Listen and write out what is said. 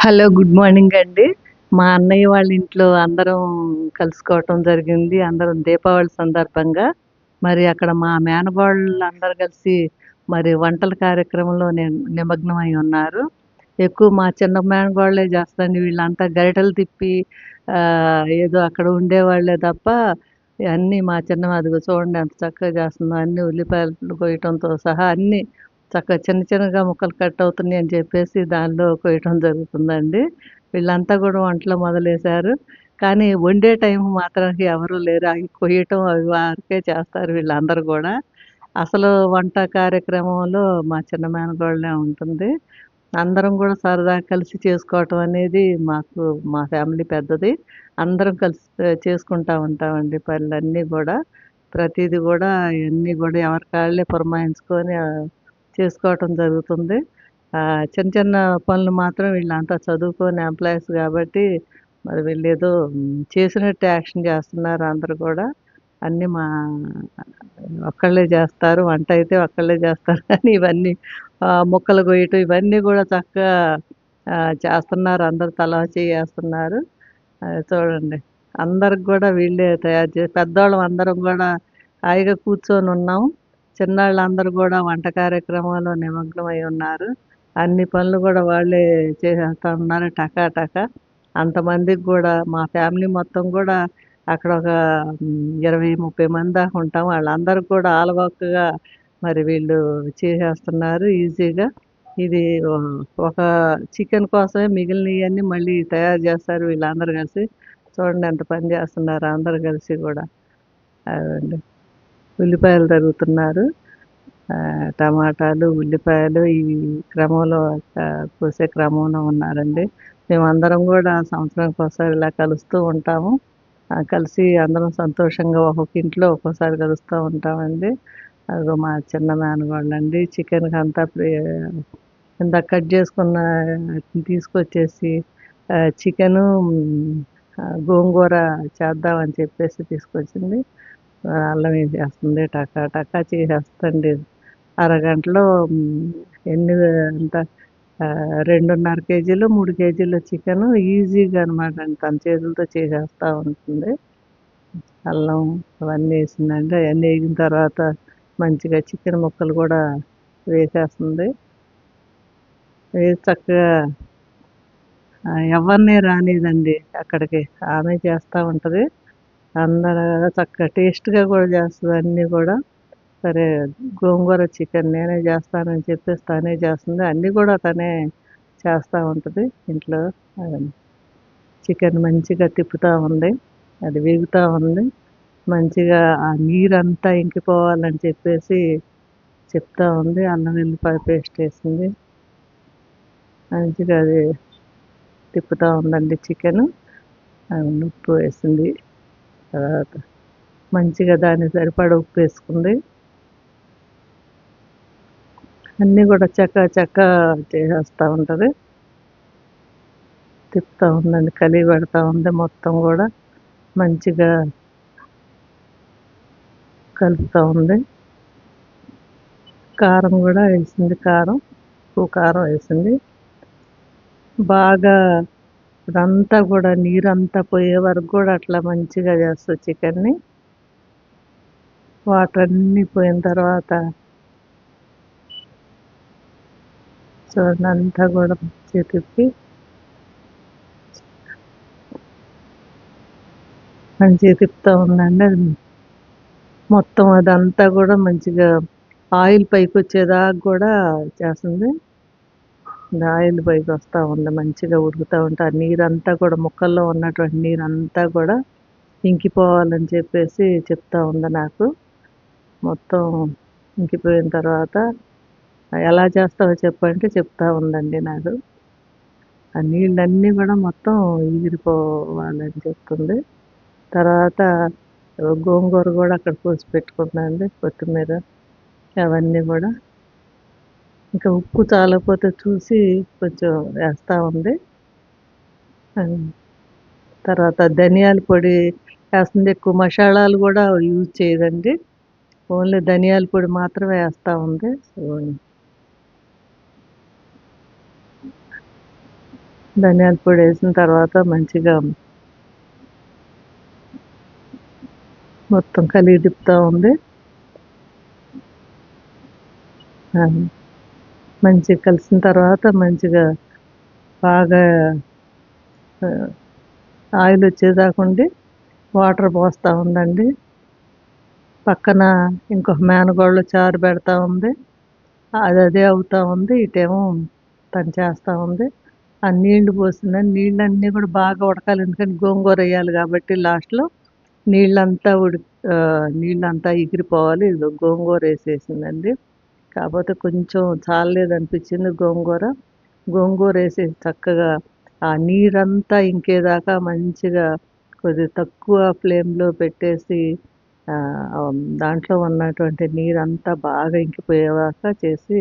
Hello. Good morning అండి. మా అన్నయ్య వాళ్ళ ఇంట్లో అందరం కలుసుకోవటం జరిగింది. అందరం దీపావళి సందర్భంగా. మరి అక్కడ మా మేనకోడళ్ళందరూ కలిసి మరి వంటల కార్యక్రమంలో నిమగ్నమై ఉన్నారు. ఎక్కువ మా చిన్న మేనకోడలే చేస్తదండి. వీళ్ళంతా గరిటెలు తిప్పి ఏదో అక్కడ ఉండేవాళ్ళే తప్ప అన్నీ మా అదిగో చూడండి ఎంత చక్కగా చేస్తుందో. అన్నీ ఉల్లిపాయలు కొయ్యటంతో సహా అన్నీ చక్కగా చిన్న చిన్నగా ముక్కలు కట్ అవుతున్నాయి అని చెప్పేసి దానిలో కొయ్యటం జరుగుతుందండి. వీళ్ళంతా కూడా వంటలు మొదలేశారు. కానీ వండే టైం మాత్రానికి ఎవరు లేరు. అవి కొయ్యటం అవి వరకే చేస్తారు వీళ్ళందరూ గూడా. అసలు వంట కార్యక్రమంలో మా చిన్న మేనకోడలే ఉంటుంది. అందరం గూడా సరదాగా కలిసి చేసుకోవటం అనేది మా ఫ్యామిలీ పెద్దది. అందరం కలిసి చేసుకుంటా ఉంటామండి పనులన్నీ గూడా. ప్రతీది గూడా ఇయన్నీ గూడా ఎవరికాళ్ళే పురమాయించుకొని చేసుకోవటం జరుగుతుంది. చిన్న చిన్న పనులు మాత్రం వీళ్ళంతా చదువుకోని ఎంప్లాయీస్ గాబట్టి మరి వీళ్ళేదో చేసినట్టు యాక్షన్ చేస్తున్నారు అందరూ గూడా. అన్నీ ఒక్కళ్ళే జేస్తారు. వంటయితే ఒక్కళ్ళే జేస్తారు కానీ ఇవన్నీ ముక్కలు కొయ్యటం ఇవన్నీ గూడా చక్కగా చేస్తున్నారు. అందరూ తలా చెయ్యేస్తున్నారు. చూడండి. అందరికి గూడా వీళ్ళే తయారు పెద్దోళ్ళం అందరం గూడా హాయిగా కూర్చొనున్నాం. చిన్నాళ్ళందరూ గూడా వంట కార్యక్రమంలో నిమగ్నమై ఉన్నారు. అన్ని పనులు గూడా వాళ్ళే చేసేస్తా ఉన్నారు టకా టకా. అంతమందికి గూడా మా ఫ్యామిలీ మొత్తం గూడా అక్కడ ఒక 20, 30 మంది దాకా ఉంటాం. వాళ్ళందరికి కూడా ఆలవోకగా మరి వీళ్ళు చేసేస్తున్నారు ఈజీగా. ఇది ఒక చికెన్ కోసమే మిగిలినయన్నీ మళ్ళీ తయారు జేస్తారు వీళ్ళందరూ కలిసి. చూడండి ఎంత పని జేస్తున్నారో అందరూ కలిసి గూడా. అదండి. ఉల్లిపాయలు తరుగుతున్నారు. టమాటాలు, ఉల్లిపాయలు ఈ క్రమంలో కోసే క్రమంలో ఉన్నారండి. మేమందరం గూడా సంవత్సరానికోసారి ఇలా కలుస్తూ ఉంటాము. కలిసి అందరం సంతోషంగా ఒక్కొక్క ఇంట్లో ఒక్కోసారి కలుస్తూ ఉంటామండి. అదిగో మా చిన్న మేనకోడలండి. చికెన్‌కంతా ఇందాక కట్ చేసుకున్న తీసుకొచ్చేసి చికెను, గోంగూర చేద్దామని చెప్పేసి తీసుకొచ్చింది. అల్లం వేసేస్తుంది. టకా టకా చేసేస్తదండి. అరగంటలో ఎన్ని ఎంత 2.5 కేజీలో, 3 కేజీల చికెను ఈజీగా అనమాట. తన చేతులతో చేసేస్తా ఉంటుంది. అల్లం అవన్నీ వేసిందండి. అవన్నీ వేగిన తర్వాత మంచిగా చికెన్ ముక్కలు కూడా వేసేస్తుంది. వేసి చక్కగా ఎవరిని రానీయదండి అక్కడికి. ఆమె చేస్తూ ఉంటుంది. అందరూ చక్కగా టేస్ట్‌గా కూడా చేస్తది అన్నీ కూడా. సరే గోంగూర చికెన్ నేనే చేస్తానని చెప్పేసి తనే చేస్తుంది. అన్నీ కూడా తనే చేస్తూ ఉంటుంది ఇంట్లో. చికెన్ మంచిగా తిప్పుతూ ఉంది. అది వేగుతూ ఉంది. మంచిగా ఆ నీరంతా ఇంకిపోవాలని చెప్పేసి చెప్తా ఉంది. అల్లం వెల్లిపాయ పేస్ట్ వేసింది. మంచిగా అది తిప్పుతూ ఉందండి చికెను. ఉప్పు వేసింది. తర్వాత మంచిగా దానికి సరిపడా ఉప్పు వేసుకుంది. అన్నీ కూడా చకా చేసేస్తూ ఉంటుంది. తిప్పుతూ ఉందండి. కలిగి పెడతా ఉంది మొత్తం కూడా. మంచిగా కలుపుతూ ఉంది. కారం కూడా వేసింది. కారం వేసింది. బాగా ఇదంతా కూడా నీరంతా పోయే వరకు కూడా అట్లా మంచిగా చేస్తుంది చికెన్ని. వాటర్ అన్నీ పోయిన తర్వాత చూడండి అంతా కూడా మంచిగా తిప్పి మంచిగా తిప్పుతూ ఉందండి. అది మొత్తం అదంతా కూడా మంచిగా ఆయిల్ పైకి వచ్చేదాకా కూడా చేస్తుంది. ఆయిల్ పైకి వస్తూ ఉంది. మంచిగా ఉడుకుతూ ఉంటే ఆ నీరంతా కూడా ముక్కల్లో ఉన్నటువంటి నీరంతా కూడా ఇంకిపోవాలని చెప్పేసి చెప్తా ఉంది నాకు. మొత్తం ఇంకిపోయిన తర్వాత ఎలా చేస్తావో చెప్పంటే చెప్తా ఉందండి నాకు. ఆ నీళ్ళన్నీ కూడా మొత్తం ఎగిరిపోవాలని చెప్తుంది. తర్వాత గోంగూర కూడా అక్కడ కోసి పెట్టుకున్నానండి. కొత్తిమీర అవన్నీ కూడా. ఇంకా ఉప్పు చాలకపోతే చూసి కొంచెం వేస్తూ ఉంది. తర్వాత ధనియాల పొడి వేస్తుంది. ఎక్కువ మసాలాలు కూడా యూజ్ చేయదండి. ఓన్లీ ధనియాల పొడి మాత్రమే వేస్తూ ఉంది. ధనియాల పొడి వేసిన తర్వాత మంచిగా మొత్తం కలిగి తిప్పుతూ ఉంది. మంచిగా కలిసిన తర్వాత మంచిగా బాగా ఆయిల్ వచ్చేదాకా ఉండి వాటర్ పోస్తూ ఉందండి. పక్కన ఇంకొక మేనగోళ్ళు చారు పెడతా ఉంది. అదే అవుతా ఉంది. ఇటేమో తను చేస్తూ ఉంది. ఆ నీళ్లు పోసిందని నీళ్ళన్నీ కూడా బాగా ఉడకాలి. ఎందుకంటే గోంగూర వేయాలి కాబట్టి లాస్ట్లో నీళ్ళంతా నీళ్ళంతా ఎగిరిపోవాలి. ఇదిగో గోంగూర వేసేసిందండి. కాకపోతే కొంచెం చాలలేదనిపించింది గోంగూర. గోంగూర వేసేసి చక్కగా ఆ నీరంతా ఇంకేదాకా మంచిగా కొద్దిగా తక్కువ ఫ్లేమ్లో పెట్టేసి దాంట్లో ఉన్నటువంటి నీరంతా బాగా ఇంకిపోయేదాకా చేసి